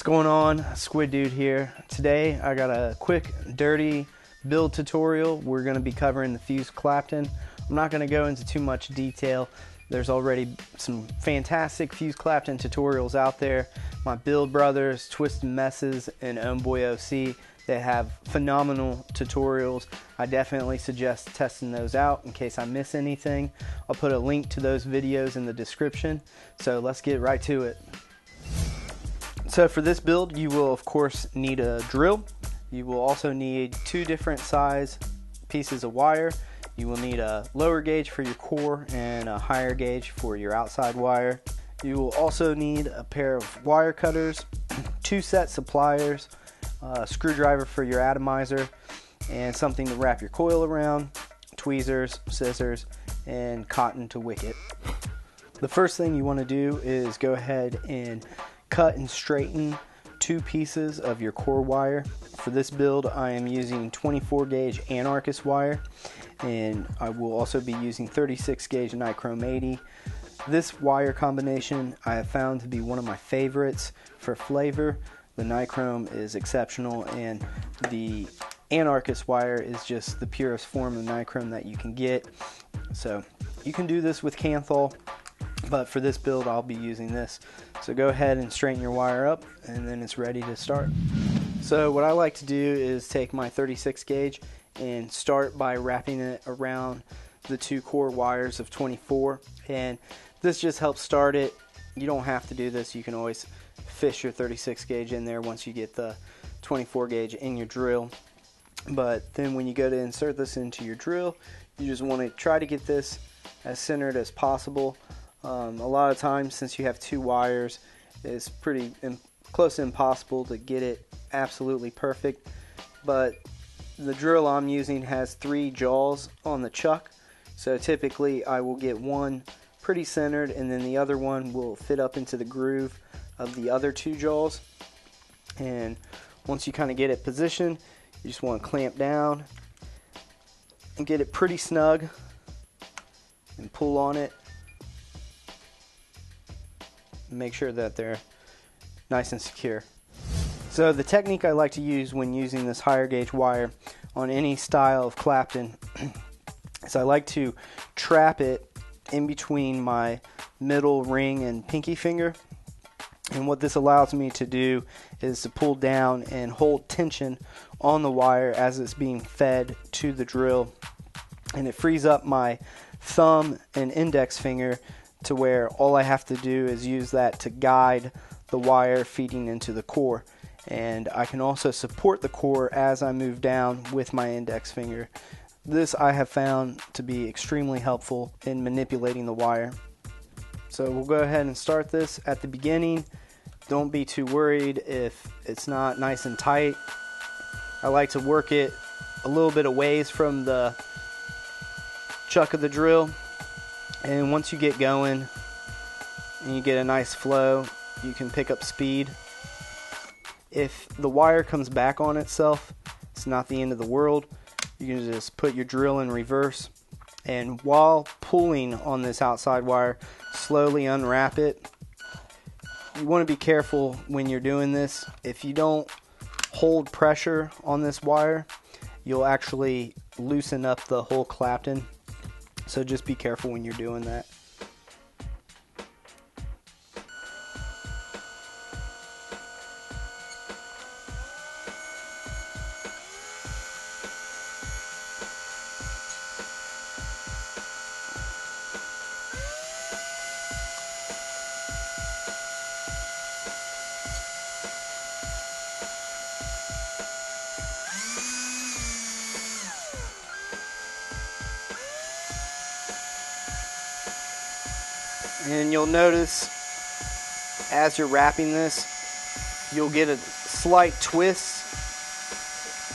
What's going on? Squid Dude here. Today I got a quick, dirty build tutorial. We're going to be covering the fused Clapton. I'm not going to go into too much detail. There's already some fantastic fused Clapton tutorials out there. My build brothers, Twistedmesses, and OhmboyOC, they have phenomenal tutorials. I definitely suggest testing those out in case I miss anything. I'll put a link to those videos in the description. So let's get right to it. So for this build, you will of course need a drill. You will also need two different size pieces of wire. You will need a lower gauge for your core and a higher gauge for your outside wire. You will also need a pair of wire cutters, two sets of pliers, a screwdriver for your atomizer, and something to wrap your coil around, tweezers, scissors, and cotton to wick it. The first thing you want to do is go ahead and cut and straighten two pieces of your core wire. For this build I am using 24 gauge Anarchist wire, and I will also be using 36 gauge Nichrome 80. This wire combination I have found to be one of my favorites for flavor. The Nichrome is exceptional and the Anarchist wire is just the purest form of Nichrome that you can get. So you can do this with Kanthal, but for this build I'll be using this. So go ahead and straighten your wire up and then it's ready to start. So what I like to do is take my 36 gauge and start by wrapping it around the two core wires of 24, and this just helps start it. You don't have to do this. You can always fish your 36 gauge in there once you get the 24 gauge in your drill. But then when you go to insert this into your drill, you just want to try to get this as centered as possible. A lot of times, since you have two wires, it's pretty close to impossible to get it absolutely perfect. But the drill I'm using has 3 jaws on the chuck, so typically I will get one pretty centered and then the other one will fit up into the groove of the other 2 jaws. And once you kind of get it positioned, you just want to clamp down and get it pretty snug and pull on it. Make sure that they're nice and secure. So the technique I like to use when using this higher gauge wire on any style of Clapton is I like to trap it in between my middle ring and pinky finger. And what this allows me to do is to pull down and hold tension on the wire as it's being fed to the drill. And it frees up my thumb and index finger to where all I have to do is use that to guide the wire feeding into the core. And I can also support the core as I move down with my index finger. This I have found to be extremely helpful in manipulating the wire. So we'll go ahead and start this at the beginning. Don't be too worried if it's not nice and tight. I like to work it a little bit away from the chuck of the drill. And once you get going and you get a nice flow, you can pick up speed. If the wire comes back on itself, it's not the end of the world. You can just put your drill in reverse, and while pulling on this outside wire, slowly unwrap it. You want to be careful when you're doing this. If you don't hold pressure on this wire, you'll actually loosen up the whole Clapton. So just be careful when you're doing that. And you'll notice as you're wrapping this, you'll get a slight twist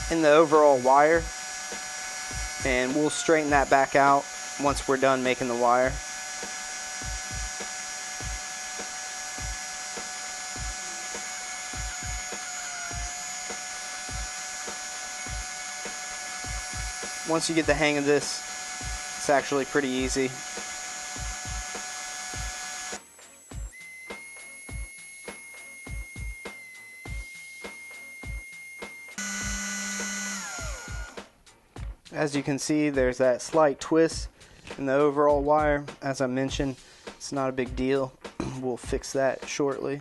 in the overall wire, and we'll straighten that back out once we're done making the wire. Once you get the hang of this, it's actually pretty easy. As you can see, there's that slight twist in the overall wire. As I mentioned, it's not a big deal. We'll fix that shortly.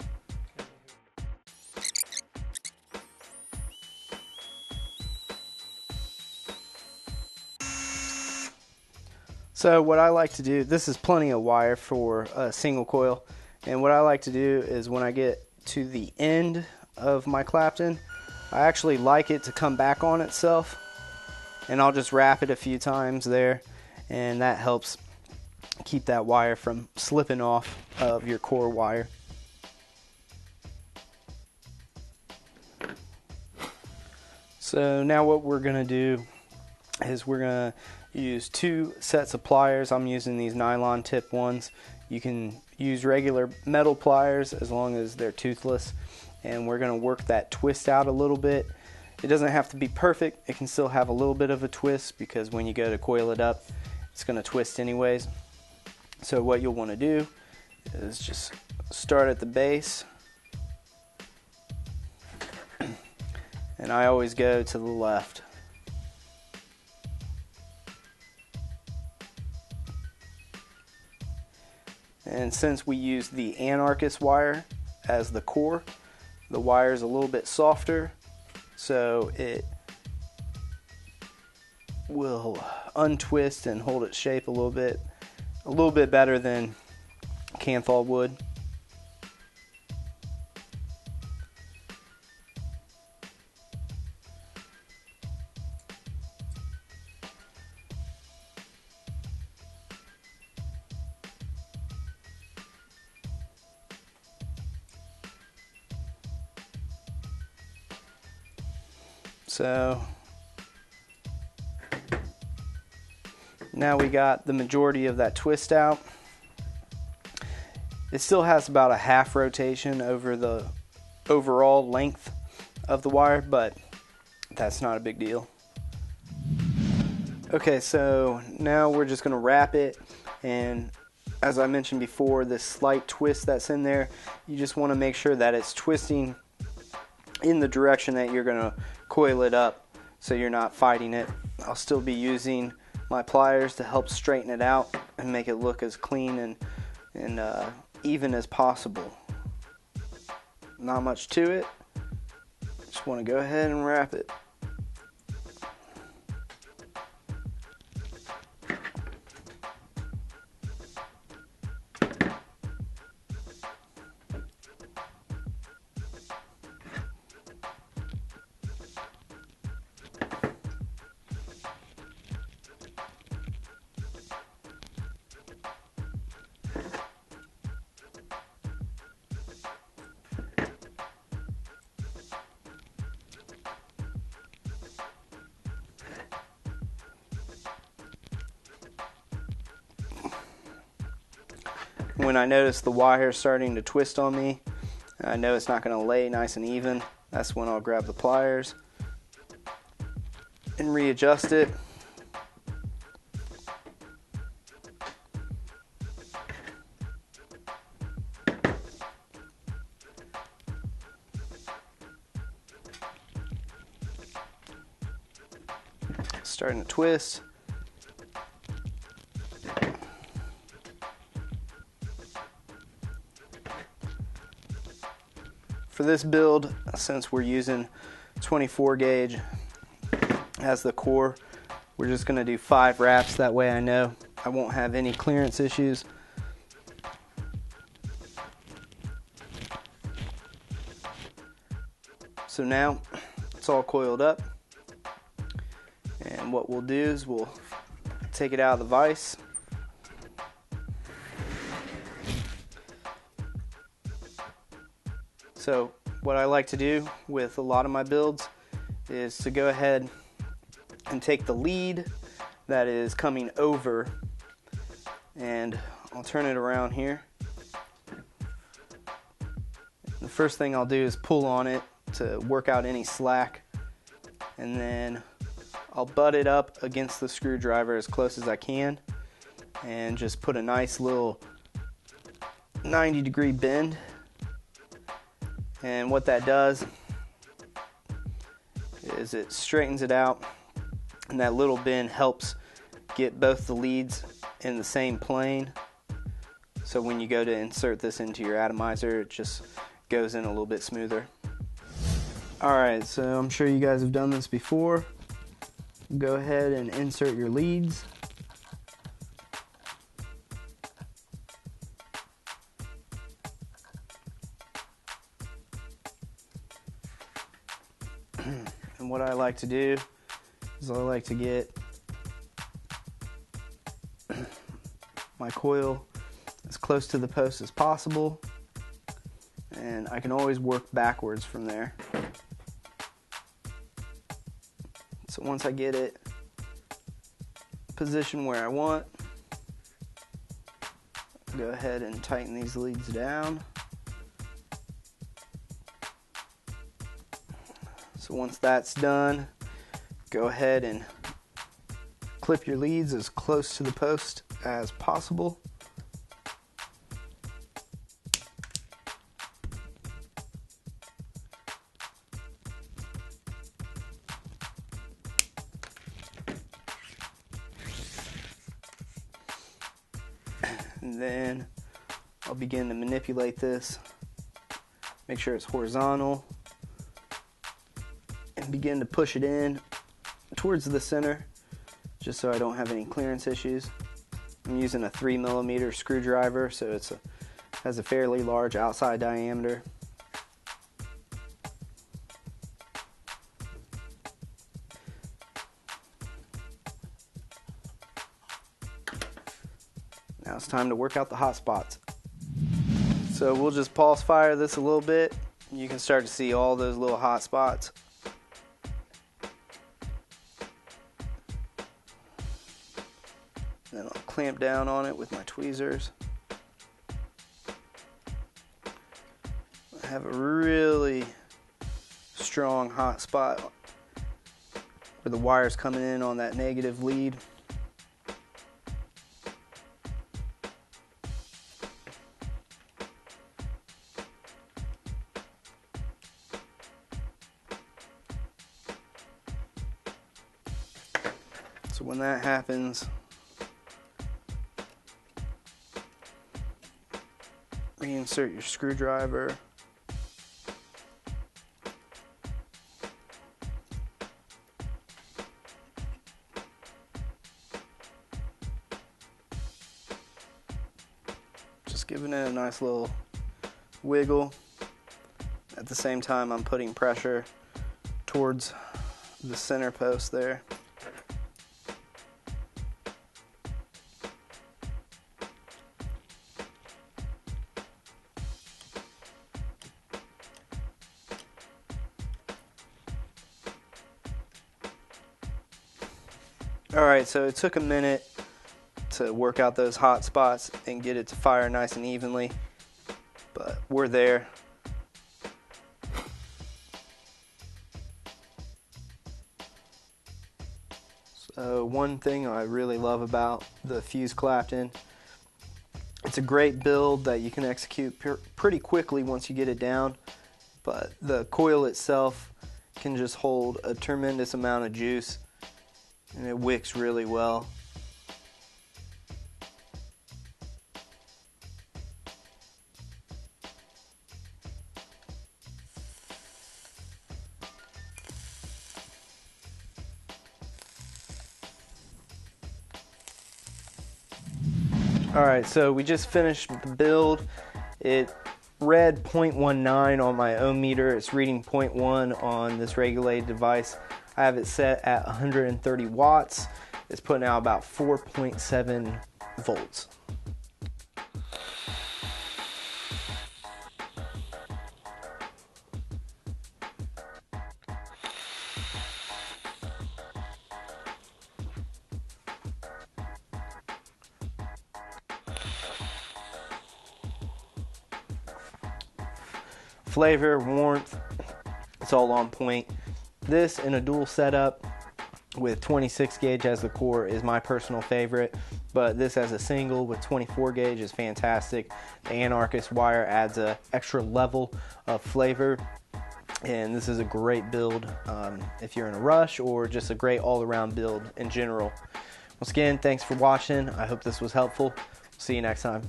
So what I like to do, this is plenty of wire for a single coil, and what I like to do is when I get to the end of my Clapton, I actually like it to come back on itself, and I'll just wrap it a few times there, and that helps keep that wire from slipping off of your core wire. So now what we're going to do is we're going to use 2 sets of pliers. I'm using these nylon tip ones. You can use regular metal pliers as long as they're toothless, and we're going to work that twist out a little bit. It doesn't have to be perfect. It can still have a little bit of a twist because when you go to coil it up, it's going to twist anyways. So what you'll want to do is just start at the base, and I always go to the left. And since we use the Anarchist wire as the core, the wire is a little bit softer, so it will untwist and hold its shape a little bit better than Kanthal would. So now we got the majority of that twist out. It still has about a half rotation over the overall length of the wire, but that's not a big deal. Okay, so now we're just going to wrap it, and as I mentioned before, this slight twist that's in there, you just want to make sure that it's twisting in the direction that you're going to coil it up, so you're not fighting it. I'll still be using my pliers to help straighten it out and make it look as clean and even as possible. Not much to it. Just want to go ahead and wrap it. When I notice the wire starting to twist on me, I know it's not going to lay nice and even, that's when I'll grab the pliers and readjust it. Starting to twist. For this build, since we're using 24 gauge as the core, we're just going to do 5 wraps. That way I know I won't have any clearance issues. So now it's all coiled up, and what we'll do is we'll take it out of the vise. So what I like to do with a lot of my builds is to go ahead and take the lead that is coming over, and I'll turn it around here. The first thing I'll do is pull on it to work out any slack, and then I'll butt it up against the screwdriver as close as I can and just put a nice little 90-degree bend. And what that does is it straightens it out and that little bend helps get both the leads in the same plane. So when you go to insert this into your atomizer, it just goes in a little bit smoother. Alright, so I'm sure you guys have done this before. Go ahead and insert your leads. And what I like to do is I like to get my coil as close to the post as possible, and I can always work backwards from there. So once I get it positioned where I want, go ahead and tighten these leads down. So once that's done, go ahead and clip your leads as close to the post as possible. And then I'll begin to manipulate this, make sure it's horizontal, and begin to push it in towards the center, just so I don't have any clearance issues. I'm using a 3mm screwdriver, so it has a fairly large outside diameter. Now it's time to work out the hot spots. So we'll just pulse fire this a little bit. You can start to see all those little hot spots. Then I'll clamp down on it with my tweezers. I have a really strong hot spot where the wire's coming in on that negative lead. So when that happens, reinsert your screwdriver. Just giving it a nice little wiggle. At the same time, I'm putting pressure towards the center post there. Alright, so it took a minute to work out those hot spots and get it to fire nice and evenly, but we're there. So one thing I really love about the Fuse Clapton, it's a great build that you can execute pretty quickly once you get it down, but the coil itself can just hold a tremendous amount of juice, and it wicks really well. Alright, so we just finished the build. It read 0.19 on my ohm meter. It's reading 0.1 on this regulated device. I have it set at 130 watts. It's putting out about 4.7 volts. Flavor, warmth, it's all on point. This in a dual setup with 26 gauge as the core is my personal favorite, but this as a single with 24 gauge is fantastic. The Anarchist wire adds an extra level of flavor, And this is a great build if you're in a rush, or just a great all-around build in general. Once again, thanks for watching. I hope this was helpful. See you next time.